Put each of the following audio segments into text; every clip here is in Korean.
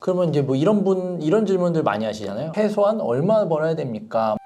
그러면 이제 뭐 이런 질문들 많이 하시잖아요. 최소한 얼마 벌어야 됩니까?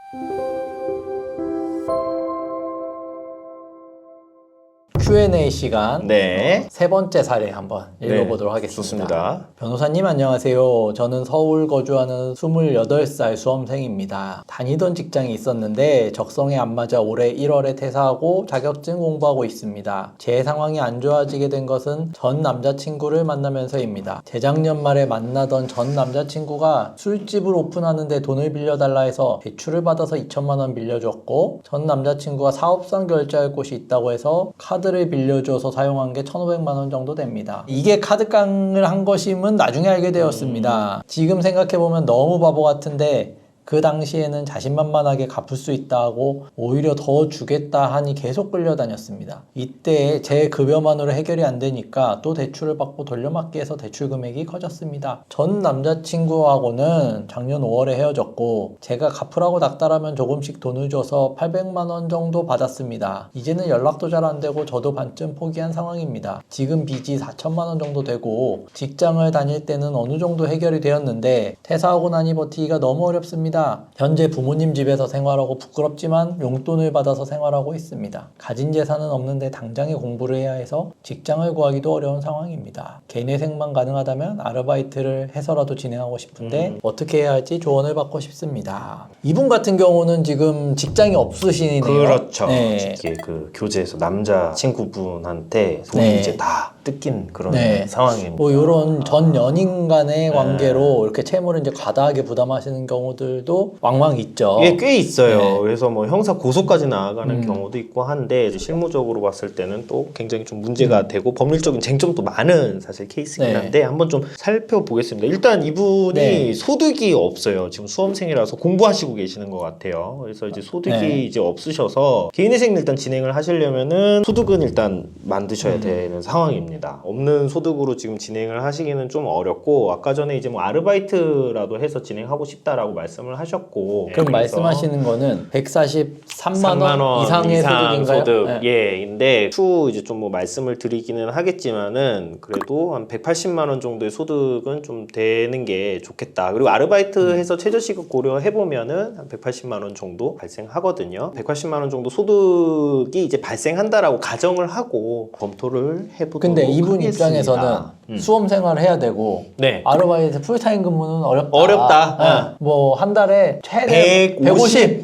Q&A 시간. 네. 세 번째 사례 한번 읽어보도록 하겠습니다. 좋습니다. 변호사님 안녕하세요. 저는 서울 거주하는 28살 수험생입니다. 다니던 직장이 있었는데 적성에 안 맞아 올해 1월에 퇴사하고 자격증 공부하고 있습니다. 제 상황이 안 좋아지게 된 것은 전 남자친구를 만나면서입니다. 재작년 말에 만나던 전 남자친구가 술집을 오픈하는데 돈을 빌려달라 해서 대출을 받아서 2천만 원 빌려줬고, 전 남자친구가 사업상 결제할 곳이 있다고 해서 카드를 빌려줘서 사용한 게 1,500만 원 정도 됩니다. 이게 카드깡을 한 것임은 나중에 알게 되었습니다. 지금 생각해보면 너무 바보 같은데 그 당시에는 자신만만하게 갚을 수 있다 하고 오히려 더 주겠다 하니 계속 끌려다녔습니다. 이때 제 급여만으로 해결이 안 되니까 또 대출을 받고 돌려막기 해서 대출 금액이 커졌습니다. 전 남자친구하고는 작년 5월에 헤어졌고 제가 갚으라고 닥달하면 조금씩 돈을 줘서 800만 원 정도 받았습니다. 이제는 연락도 잘 안 되고 저도 반쯤 포기한 상황입니다. 지금 빚이 4천만 원 정도 되고 직장을 다닐 때는 어느 정도 해결이 되었는데 퇴사하고 나니 버티기가 너무 어렵습니다. 현재 부모님 집에서 생활하고 부끄럽지만 용돈을 받아서 생활하고 있습니다. 가진 재산은 없는데 당장에 공부를 해야 해서 직장을 구하기도 어려운 상황입니다. 개인회생만 가능하다면 아르바이트를 해서라도 진행하고 싶은데 어떻게 해야 할지 조언을 받고 싶습니다. 이분 같은 경우는 지금 직장이 없으시네요. 그렇죠. 네. 이게 그 교제에서 남자 친구분한테 돈이 네. 이제 다 뜯긴 그런 네. 상황입니다. 뭐 이런 전 연인 간의 관계로 이렇게 채무를 이제 과다하게 부담하시는 경우들도 왕왕 있죠. 이게 꽤 있어요. 네. 그래서 뭐 형사 고소까지 나아가는 경우도 있고 한데 이제 실무적으로 봤을 때는 또 굉장히 좀 문제가 되고 법률적인 쟁점도 많은 사실 케이스긴 네. 한데 한번 좀 살펴보겠습니다. 일단 이분이 네. 소득이 없어요. 지금 수험생이라서 공부하시고 계시는 것 같아요. 그래서 이제 소득이 네. 이제 없으셔서 개인회생 일단 진행을 하시려면은 소득은 일단 만드셔야 되는 상황입니다. 없는 소득으로 지금 진행을 하시기는 좀 어렵고, 아까 전에 이제 뭐 아르바이트라도 해서 진행하고 싶다라고 말씀을 하셨고, 그럼 그래서 말씀하시는 거는 143만 원 이상의 소득인가요? 소득, 네. 예, 인데 추후 이제 좀 뭐 말씀을 드리기는 하겠지만은 그래도 한 180만 원 정도의 소득은 좀 되는 게 좋겠다. 그리고 아르바이트해서 최저시급 고려해 보면은 한 180만 원 정도 발생하거든요. 180만 원 정도 소득이 이제 발생한다라고 가정을 하고 검토를 해보도록 근데 이분 하겠습니다. 입장에서는 수험 생활을 해야 되고 네. 아르바이트 풀타임 근무는 어렵다. 어렵다. 뭐 한 달에 최대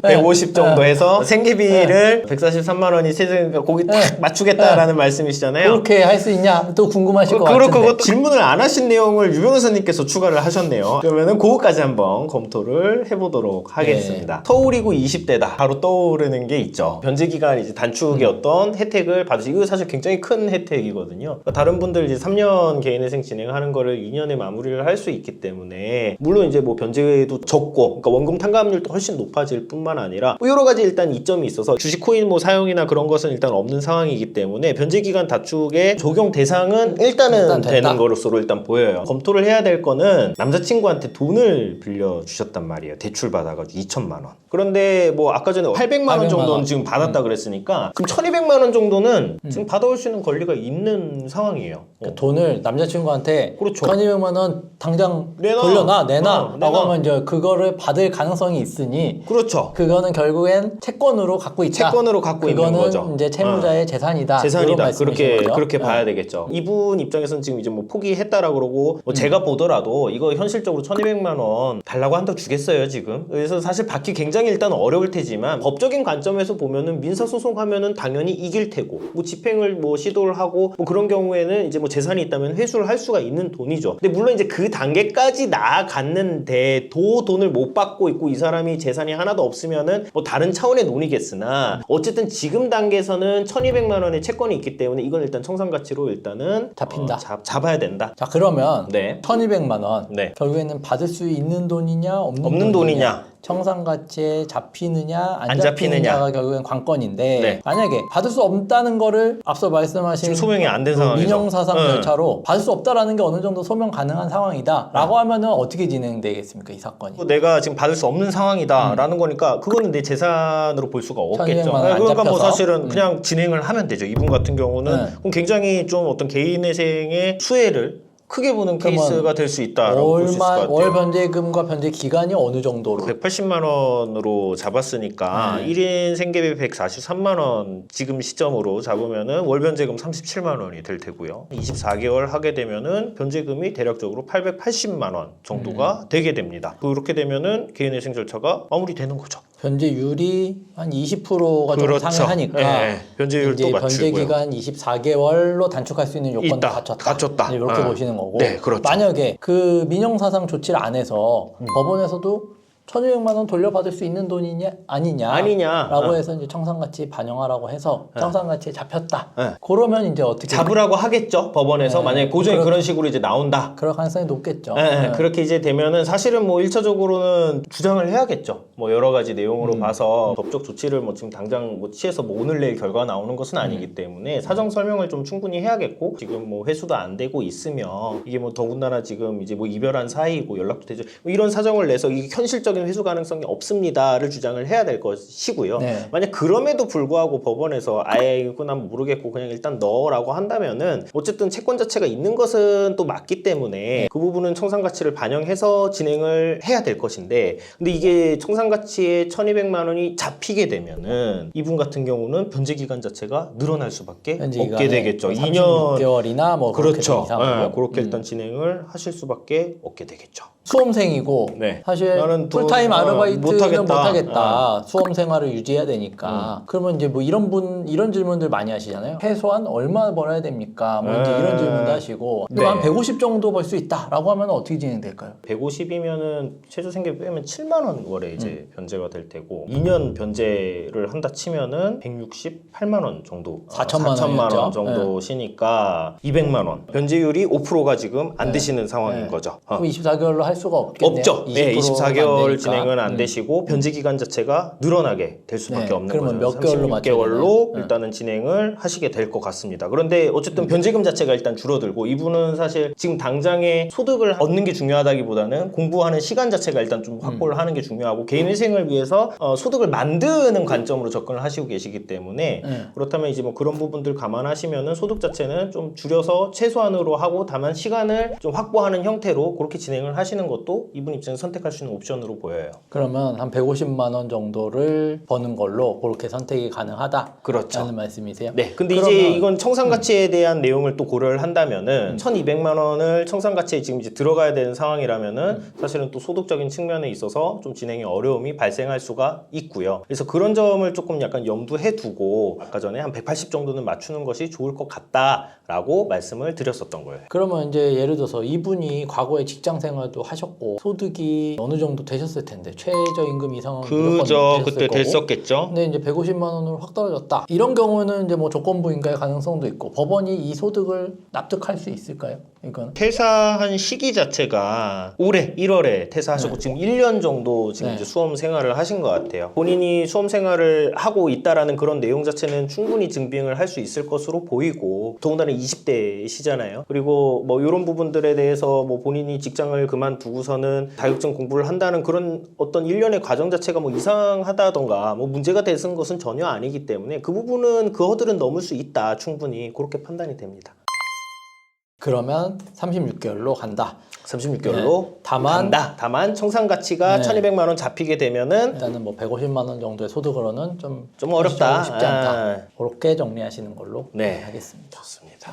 150 정도 네. 해서 생계비를 143만 원이 세금 거기 딱 맞추겠다라는 말씀이시잖아요. 그렇게 할 수 있냐 또 궁금하실 것 같은데. 그것도 질문을 안 하신 내용을 유 변호사님께서 추가를 하셨네요. 그러면은 그거까지 한번 검토를 해보도록 하겠습니다. 서울이고 20대다. 바로 떠오르는 게 있죠. 변제 기간 이제 단축의 어떤 혜택을 받으시. 이거 사실 굉장히 큰 혜택이거든요. 그러니까 다른 분들 이제 3년 개인회생 진행하는 거를 2년에 마무리를 할 수 있기 때문에, 물론 이제 뭐 변제도 적고, 그러니까 원금 탕감률도 훨씬 높아질 뿐만 아니라 뭐 여러 가지 일단 이점이 있어서 주식 코인 뭐 사용이나 그런 것은 일단 없는 상황이기 때문에 변제 기간 단축의 적용 대상은 일단 되는 거로서 일단 보여요. 검토를 해야 될 거는 남자친구한테 돈을 빌려 주셨단 말이에요. 대출 받아가지고 2천만 원. 그런데 뭐 아까 전에 800만 원 정도는 지금 받았다 그랬으니까 지금 1,200만 원 정도는 지금 받아올 수 있는 권리가 있는 상황이에요. 그러니까 돈을 남자친구한테 그렇죠. 1,200만 원 당장 내놔. 돌려놔 내놔. 라고 하면 이제 그거를 받을 가능성이 있으니 그렇죠. 그거는 결국엔 채권으로 갖고 있다. 채권으로 갖고 있는 거죠. 그거는 이제 채무자의 재산이다. 이런 재산이다. 말씀이신 거죠? 그렇게 봐야 되겠죠. 이분 입장에서는 지금 이제 뭐 포기했다라고 그러고 뭐 제가 보더라도 이거 현실적으로 1,200만 원 달라고 한다고 주겠어요, 지금. 그래서 사실 받기 굉장히 일단 어려울 테지만 법적인 관점에서 보면은 민사소송하면은 당연히 이길 테고, 뭐 집행을 뭐 시도를 하고 뭐 그런 경우에는 이제 뭐 재산이 있다면 회수를 할 수가 있는 돈이죠. 근데 물론 이제 그 단계까지 나아갔는데 도 돈을 못 받고 있고 이 사람이 재산이 하나도 없으면은 뭐 다른 차원의 논의겠으나, 어쨌든 지금 단계에서는 1,200만 원의 채권이 있기 때문에 이건 일단 청산가치로 일단은 잡힌다. 잡아야 된다. 자, 그러면 네. 1,200만 원 네. 결국에는 받을 수 있는 돈이냐 없는 돈이냐. 청산가치에 잡히느냐 안 안 잡히느냐. 잡히느냐가 결국엔 관건인데, 네. 만약에 받을 수 없다는 거를 앞서 말씀하신 지금 소명이 안 된 상황이죠. 민형사상 네. 절차로 받을 수 없다라는 게 어느 정도 소명 가능한 상황이다 라고 하면은 어떻게 진행되겠습니까, 이 사건이? 내가 지금 받을 수 없는 상황이다라는 거니까 그거는 내 재산으로 볼 수가 없겠죠. 1,200만 원안 그러니까 뭐 잡혀서? 사실은 그냥 진행을 하면 되죠. 이분 같은 경우는 네. 그럼 굉장히 좀 어떤 개인회생의 수혜를 크게 보는 그러면 케이스가 될 수 있다라고 볼 수 있을 것 같아요. 월 변제금과 변제 기간이 어느 정도로? 180만 원으로 잡았으니까 1인 생계비 143만 원 지금 시점으로 잡으면은 월 변제금 37만 원이 될 테고요. 24개월 하게 되면은 변제금이 대략적으로 880만 원 정도가 되게 됩니다. 그렇게 되면은 개인회생 절차가 마무리되는 거죠. 변제율이 한 20%가 좀 그렇죠. 상회하니까 예, 변제율도 이제 맞추고요. 변제 기간 24개월로 단축할 수 있는 요건을 있다. 갖췄다. 갖췄다. 이제 이렇게 예. 보시는 거고. 네, 그렇죠. 만약에 그 민형사상 조치를 안 해서 법원에서도 1,200만 원 돌려받을 수 있는 돈이냐 아니냐라고 해서 이제 청산가치 반영하라고 해서 청산가치에 잡혔다. 네. 그러면 이제 어떻게 잡으라고 하겠죠. 법원에서 네. 만약에 고정이 그런 식으로 이제 나온다. 그럴 가능성이 높겠죠. 네, 그렇게 이제 되면은 사실은 뭐 1차적으로는 주장을 해야겠죠. 뭐 여러 가지 내용으로 봐서 법적 조치를 뭐 지금 당장 뭐 취해서 뭐 오늘 내일 결과 나오는 것은 아니기 때문에 사정 설명을 좀 충분히 해야겠고 지금 뭐 회수도 안 되고 있으며 이게 뭐 더군다나 지금 이제 뭐 이별한 사이고 연락도 되죠. 뭐 이런 사정을 내서 이게 현실적인 회수 가능성이 없습니다를 주장을 해야 될 것이고요. 네. 만약 그럼에도 불구하고 법원에서 아예 이거 난 모르겠고 그냥 일단 넣어라고 한다면은 어쨌든 채권 자체가 있는 것은 또 맞기 때문에 그 부분은 청산가치를 반영해서 진행을 해야 될 것인데 근데 이게 청산가치에 1,200만 원이 잡히게 되면은 이분 같은 경우는 변제 기간 자체가 늘어날 수밖에 없게 되겠죠. 2년 36개월이나 뭐 그렇죠. 이상으로. 그렇게 일단 진행을 하실 수밖에 없게 되겠죠. 수험생이고 네. 사실 나는 또, 풀타임 아르바이트는 못하겠다. 못하겠다. 수험 생활을 유지해야 되니까. 그러면 이제 뭐 이런 질문들 많이 하시잖아요. 최소한 얼마 벌어야 됩니까? 뭐 이제 이런 질문도 하시고. 근데 네. 한 150 정도 벌 수 있다라고 하면 어떻게 진행될까요? 150이면은 최저 생계비 빼면 7만 원 월에 이제 변제가 될 테고 2년 변제를 한다 치면은 168만 원 정도 4천만 원 정도 시니까 200만 원 변제율이 5%가 지금 안 되시는 상황인 거죠. 그럼 24개월로 할 수가 없겠네요. 없죠. 네, 24개월 안 진행은 안 되시고 변제 기간 자체가 늘어나게 될 수밖에 네, 없는 그러면 거죠. 몇 개월로 36개월로 맞춰야 일단은 진행을 하시게 될 것 같습니다. 그런데 어쨌든 변제금 자체가 일단 줄어들고 이분은 사실 지금 당장에 소득을 얻는 게 중요하다기보다는 공부하는 시간 자체가 일단 좀 확보를 하는 게 중요하고 개인회생을 위해서 소득을 만드는 관점으로 접근을 하시고 계시기 때문에 그렇다면 이제 뭐 그런 부분들 감안하시면은 소득 자체는 좀 줄여서 최소한으로 하고 다만 시간을 좀 확보하는 형태로 그렇게 진행을 하시는 것도 이분 입장에서 선택할 수 있는 옵션으로 보여요. 그러면 한 150만 원 정도를 버는 걸로 그렇게 선택이 가능하다. 그렇죠. 라는 말씀이세요? 네. 근데 그러면, 이제 이건 청산가치에 대한 내용을 또 고려를 한다면은 1,200만 원을 청산가치에 지금 이제 들어가야 되는 상황이라면은 사실은 또 소득적인 측면에 있어서 좀 진행에 어려움이 발생할 수가 있고요. 그래서 그런 점을 조금 약간 염두해 두고 아까 전에 한 180 정도는 맞추는 것이 좋을 것 같다라고 말씀을 드렸었던 거예요. 그러면 이제 예를 들어서 이분이 과거에 직장 생활도 하셨고 소득이 어느 정도 되셨을 텐데 최저임금 이상은 무조건 그죠. 되셨을 그때 거고. 됐었겠죠. 근데 이제 150만 원으로 확 떨어졌다. 이런 경우는 이제 뭐 조건부인가의 가능성도 있고 법원이 이 소득을 납득할 수 있을까요? 이건 퇴사한 시기 자체가 올해 1월에 퇴사하셨고 지금 1년 정도 지금 네. 이제 수험 생활을 하신 것 같아요. 본인이 수험 생활을 하고 있다라는 그런 내용 자체는 충분히 증빙을 할 수 있을 것으로 보이고 더군다나 20대시잖아요. 그리고 뭐 이런 부분들에 대해서 뭐 본인이 직장을 그만두고서는 자격증 공부를 한다는 그런 어떤 일련의 과정 자체가 뭐 이상하다던가 뭐 문제가 되는 것은 전혀 아니기 때문에 그 부분은 그 허들은 넘을 수 있다. 충분히 그렇게 판단이 됩니다. 그러면 36개월로 간다. 36개월로 네. 다만 청산 가치가 네. 1,200만 원 잡히게 되면은 일단은 뭐 150만 원 정도의 소득으로는 좀 어렵다. 쉽지 않다. 아. 그렇게 정리하시는 걸로 네. 하겠습니다. 좋습니다.